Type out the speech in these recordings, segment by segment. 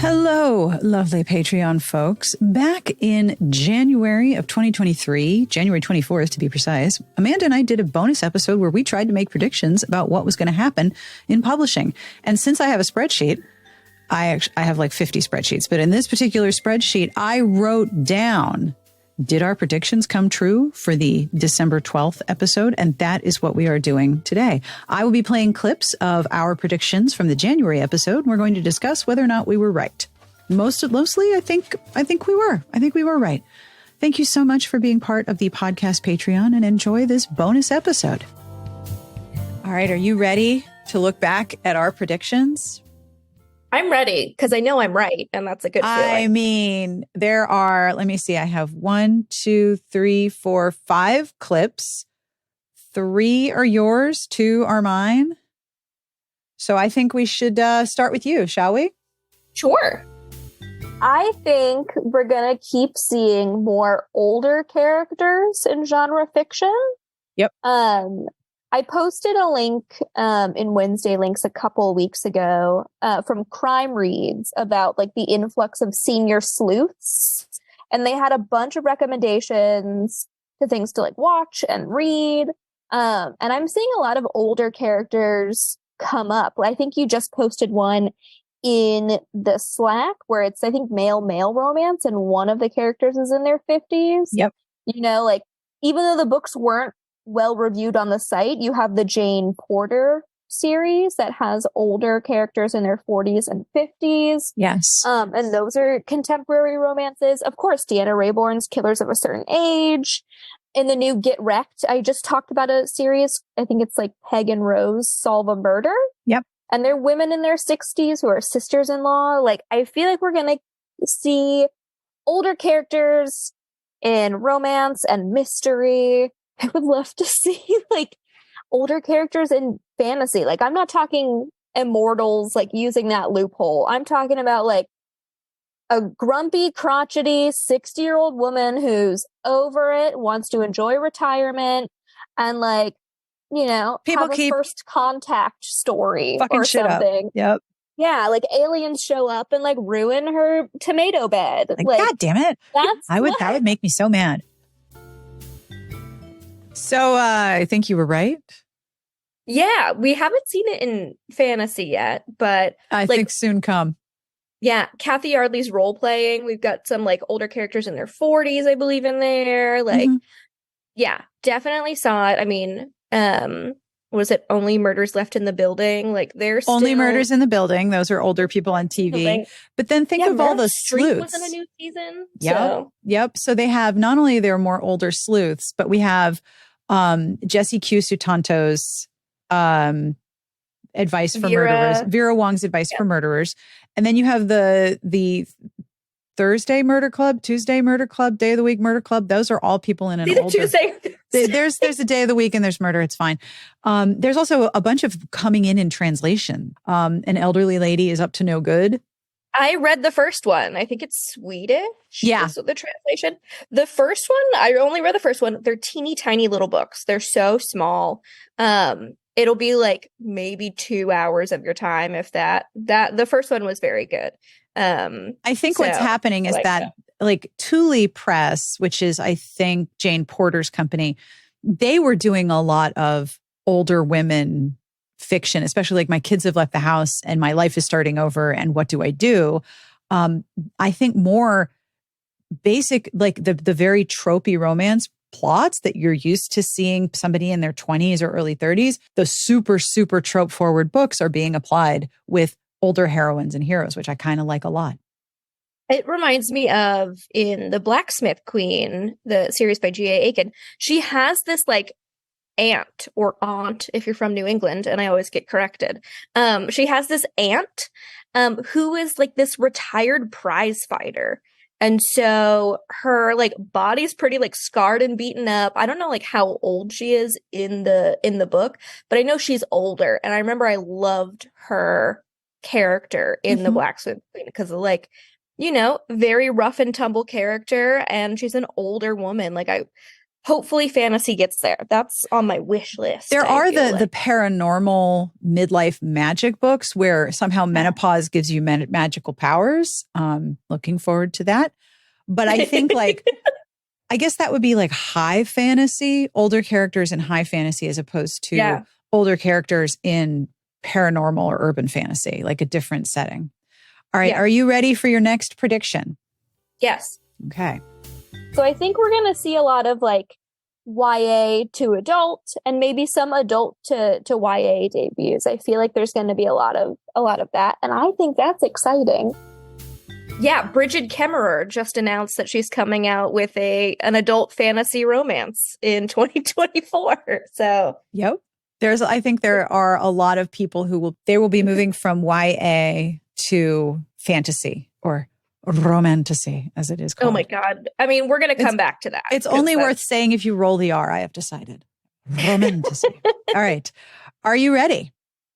Hello, lovely Patreon folks. Back in January of 2023, January 24th to be precise, Amanda and I did a bonus episode where we tried to make predictions about what was going to happen in publishing. And since I have a spreadsheet, I have like 50 spreadsheets, but in this particular spreadsheet, I wrote down, did our predictions come true for the December 12th episode? And that is what we are doing today. I will be playing clips of our predictions from the January episode. And we're going to discuss whether or not we were right. Mostly, I think we were. I think we were right. Thank you so much for being part of the podcast Patreon and enjoy this bonus episode. All right. Are you ready to look back at our predictions? I'm ready because I know I'm right. And that's a good feeling. I mean, there are, let me see, I have 1, 2, 3, 4, 5 clips. 3 are yours, 2 are mine. So I think we should start with you, shall we? Sure. I think we're going to keep seeing more older characters in genre fiction. Yep. I posted a link in Wednesday Links a couple of weeks ago from Crime Reads about like the influx of senior sleuths. And they had a bunch of recommendations to things to like watch and read. And I'm seeing a lot of older characters come up. I think you just posted one in the Slack where it's, I think, male romance. And one of the characters is in their 50s. Yep. You know, like even though the books weren't well reviewed on the site, you have the Jane Porter series that has older characters in their 40s and 50s. Yes. And those are contemporary romances. Of course, Deanna Raybourn's Killers of a Certain Age. In the new Get Wrecked, I just talked about a series. I think it's like Peg and Rose Solve a Murder. Yep. And they're women in their 60s who are sisters-in-law. Like, I feel like we're going to see older characters in romance and mystery. I would love to see like older characters in fantasy. Like, I'm not talking immortals, like using that loophole. I'm talking about like a grumpy, crotchety 60-year-old woman who's over it, wants to enjoy retirement, and like, you know, people have a keep first contact story fucking or shit something. Up. Yep. Yeah, like aliens show up and like ruin her tomato bed. Like God damn it. That would make me so mad. So I think you were right. Yeah, we haven't seen it in fantasy yet, but I think soon come. Yeah, Cathy Yardley's role playing. We've got some like older characters in their 40s, I believe, in there. Like, yeah, definitely saw it. I mean, was it Only Murders Left in the Building? Like, there's Only Murders in the Building. Those are older people on TV. But then think of all the sleuths. Was in a new season. Yep. So they have, not only there are more older sleuths, but we have Jessie Q. Sutanto's advice for murderers. Vera Wong's advice for murderers. And then you have the Thursday Murder Club, Tuesday Murder Club, Day of the Week Murder Club. Those are all people in an older... Tuesday. There's a day of the week and there's murder. It's fine. There's also a bunch of coming in translation. An elderly lady is up to no good. I read the first one. I think it's Swedish. Yeah. The translation. The first one, I only read the first one. They're teeny tiny little books. They're so small. It'll be like maybe 2 hours of your time, if that. The first one was very good. I think what's happening is that like Thule Press, which is, I think, Jane Porter's company, they were doing a lot of older women fiction, especially like My Kids Have Left the House and My Life is Starting Over and What Do I Do? I think more basic, like the very tropey romance plots that you're used to seeing somebody in their 20s or early 30s, the super, super trope forward books are being applied with older heroines and heroes, which I kind of like a lot. It reminds me of in The Blacksmith Queen, the series by G.A. Aiken. She has this like aunt or aunt, if you're from New England, and I always get corrected. She has this aunt who is like this retired prize fighter. And so her like body's pretty like scarred and beaten up. I don't know like how old she is in the book, but I know she's older. And I remember I loved her character in The Blacksmith Queen because of like, you know, very rough and tumble character, and she's an older woman. Like hopefully fantasy gets there. That's on my wish list. There are the paranormal midlife magic books where somehow menopause gives you magical powers. Looking forward to that. But I think like, I guess that would be like high fantasy, older characters in high fantasy as opposed to older characters in paranormal or urban fantasy, like a different setting. All right. Are you ready for your next prediction? Yes. Okay. So I think we're going to see a lot of like YA to adult and maybe some adult to YA debuts. I feel like there's going to be a lot of that. And I think that's exciting. Yeah, Bridget Kemmerer just announced that she's coming out with an adult fantasy romance in 2024. So, yep. I think there are a lot of people who will be moving from YA to fantasy or romantasy, as it is called. Oh my God. I mean, we're going to come back to that. It's only worth saying if you roll the R, I have decided. Romantasy. All right. Are you ready?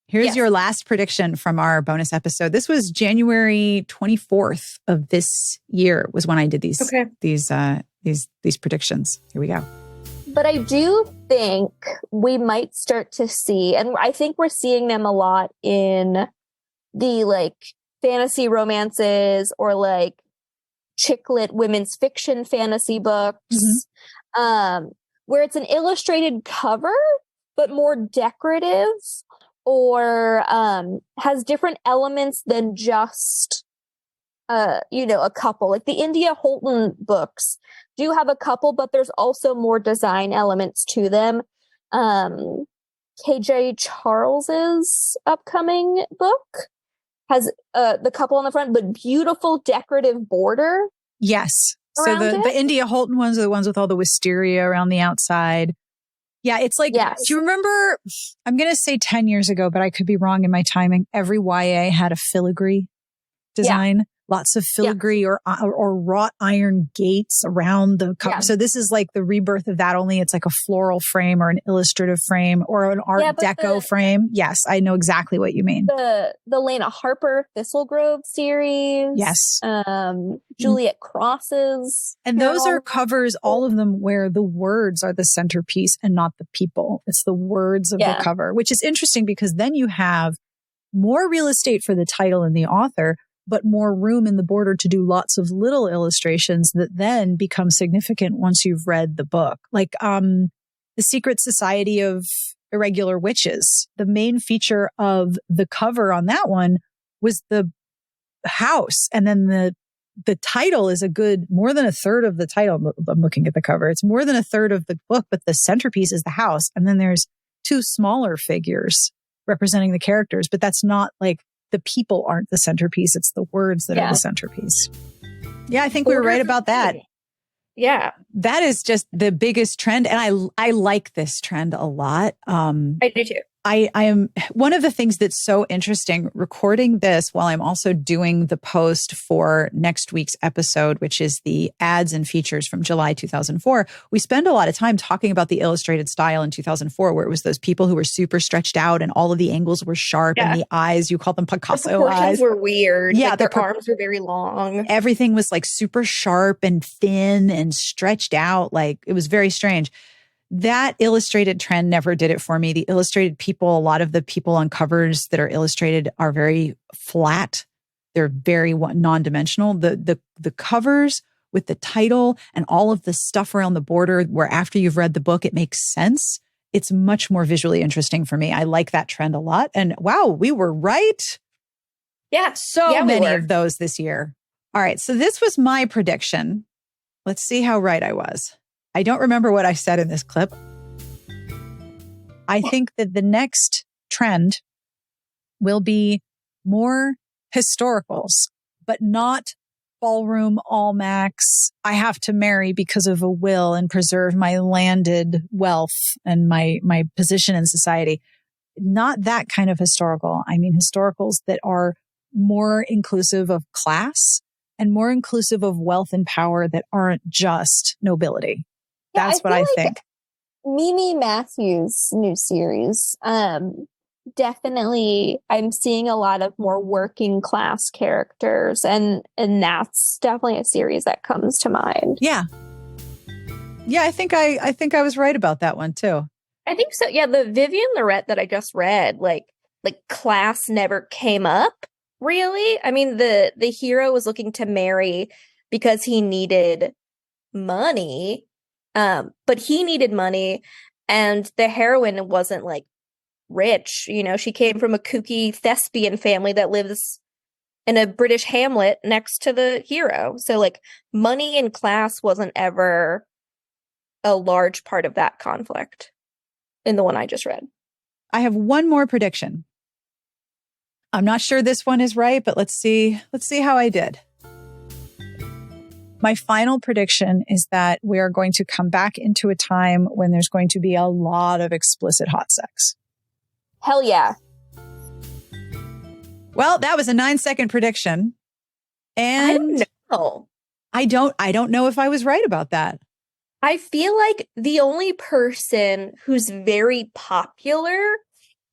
Here's your last prediction from our bonus episode. This was January 24th of this year was when I did these predictions. Here we go. But I do think we might start to see, and I think we're seeing them a lot in the like fantasy romances or like chick lit women's fiction fantasy books, where it's an illustrated cover, but more decorative or has different elements than just, a couple. Like the India Holton books do have a couple, but there's also more design elements to them. KJ Charles's upcoming book has the couple on the front, but beautiful decorative border. Yes. So the India Holton ones are the ones with all the wisteria around the outside. Yeah, it's like, do you remember, I'm going to say 10 years ago, but I could be wrong in my timing. Every YA had a filigree design. Lots of filigree or wrought iron gates around the cover. So this is like the rebirth of that, only it's like a floral frame or an illustrative frame or an art deco frame. Yes, I know exactly what you mean. The Lana Harper Thistlegrove series. Yes. Juliet Crosses. And those are covers, all of them where the words are the centerpiece and not the people. It's the words of the cover, which is interesting because then you have more real estate for the title and the author, but more room in the border to do lots of little illustrations that then become significant once you've read the book. Like The Secret Society of Irregular Witches. The main feature of the cover on that one was the house. And then the title is more than a third of the title. I'm looking at the cover. It's more than a third of the book, but the centerpiece is the house. And then there's two smaller figures representing the characters, but that's not like, the people aren't the centerpiece. It's the words that are the centerpiece. Yeah, I think we were right about that. Yeah. That is just the biggest trend. And I like this trend a lot. I do too. I am one of the things that's so interesting recording this while I'm also doing the post for next week's episode, which is the ads and features from July 2004. We spend a lot of time talking about the illustrated style in 2004, where it was those people who were super stretched out and all of the angles were sharp and the eyes, you call them Picasso the proportions eyes. Were weird. Yeah. Like their arms were very long. Everything was like super sharp and thin and stretched out. Like it was very strange. That illustrated trend never did it for me. The illustrated people, a lot of the people on covers that are illustrated are very flat. They're very non-dimensional. The covers with the title and all of the stuff around the border where after you've read the book, it makes sense. It's much more visually interesting for me. I like that trend a lot. And wow, we were right. Yeah. So many of those this year. All right. So this was my prediction. Let's see how right I was. I don't remember what I said in this clip. I think that the next trend will be more historicals, but not ballroom Almax. I have to marry because of a will and preserve my landed wealth and my position in society. Not that kind of historical. I mean, historicals that are more inclusive of class and more inclusive of wealth and power that aren't just nobility. That's what I think. Mimi Matthews' new series, definitely, I'm seeing a lot of more working class characters, and that's definitely a series that comes to mind. Yeah. Yeah, I think I was right about that one too. I think so. Yeah, the Vivian Lorette that I just read, like class never came up, really. I mean, the hero was looking to marry because he needed money, but he needed money, and the heroine wasn't like rich. You know, she came from a kooky thespian family that lives in a British hamlet next to the hero. So like money and class wasn't ever a large part of that conflict in the one I just read. I have one more prediction. I'm not sure this one is right, but let's see how I did. My final prediction is that we are going to come back into a time when there's going to be a lot of explicit hot sex. Hell yeah. Well, that was a 9-second prediction. And I don't know. I don't know if I was right about that. I feel like the only person who's very popular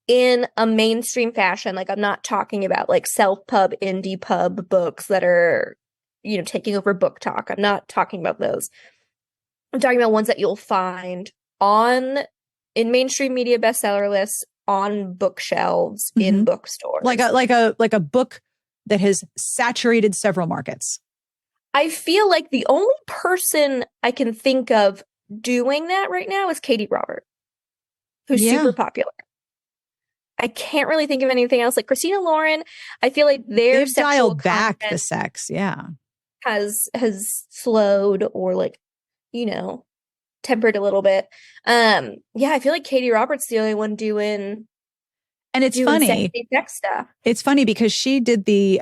in a mainstream fashion, like I'm not talking about like self-pub, indie pub books that are, you know, taking over book talk. I'm not talking about those. I'm talking about ones that you'll find in mainstream media bestseller lists, on bookshelves, in bookstores. Like a book that has saturated several markets. I feel like the only person I can think of doing that right now is Katee Robert, who's super popular. I can't really think of anything else. Like Christina Lauren, I feel like they've dialed back the sex, has slowed or like, you know, tempered a little bit. I feel like Katee Roberts the only one doing. And it's funny. Sexy sex stuff. It's funny because she did the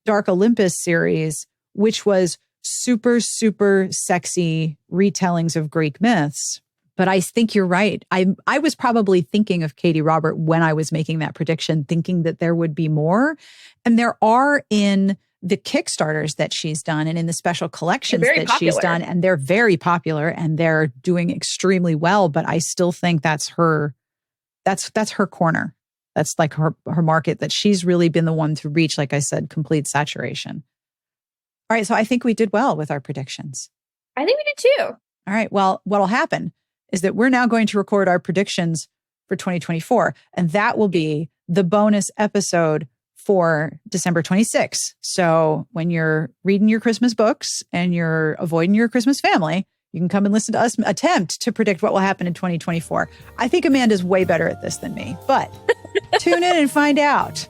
Dark Olympus series, which was super, super sexy retellings of Greek myths. But I think you're right. I was probably thinking of Katee Robert when I was making that prediction, thinking that there would be more. And there are in the Kickstarters that she's done and in the special collections that she's done. And they're very popular and they're doing extremely well. But I still think that's her corner. That's like her market, that she's really been the one to reach, like I said, complete saturation. All right. So I think we did well with our predictions. I think we did too. All right. Well, what'll happen is that we're now going to record our predictions for 2024. And that will be the bonus episode for December 26th. So when you're reading your Christmas books and you're avoiding your Christmas family, you can come and listen to us attempt to predict what will happen in 2024. I think Amanda's way better at this than me, but tune in and find out.